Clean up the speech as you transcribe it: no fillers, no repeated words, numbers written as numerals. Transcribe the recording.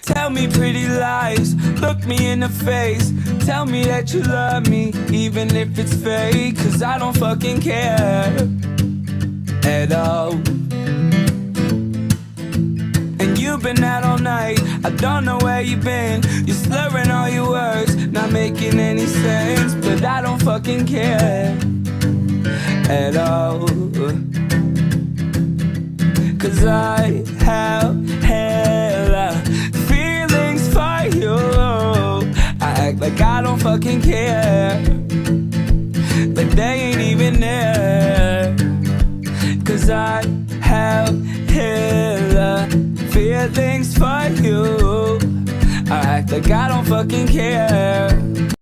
Tell me pretty lies, look me in the face. Tell me that you love me, even if it's fake. Cause I don't fucking care at all. And you've been out all night, I don't know where you've been. You're slurring all your words, not making any sense. But I don't fucking care at all. Cause I have hella feelings for you. I act like I don't fucking care, but they ain't even there. Cause I have hella feelings for you. I act like I don't fucking care.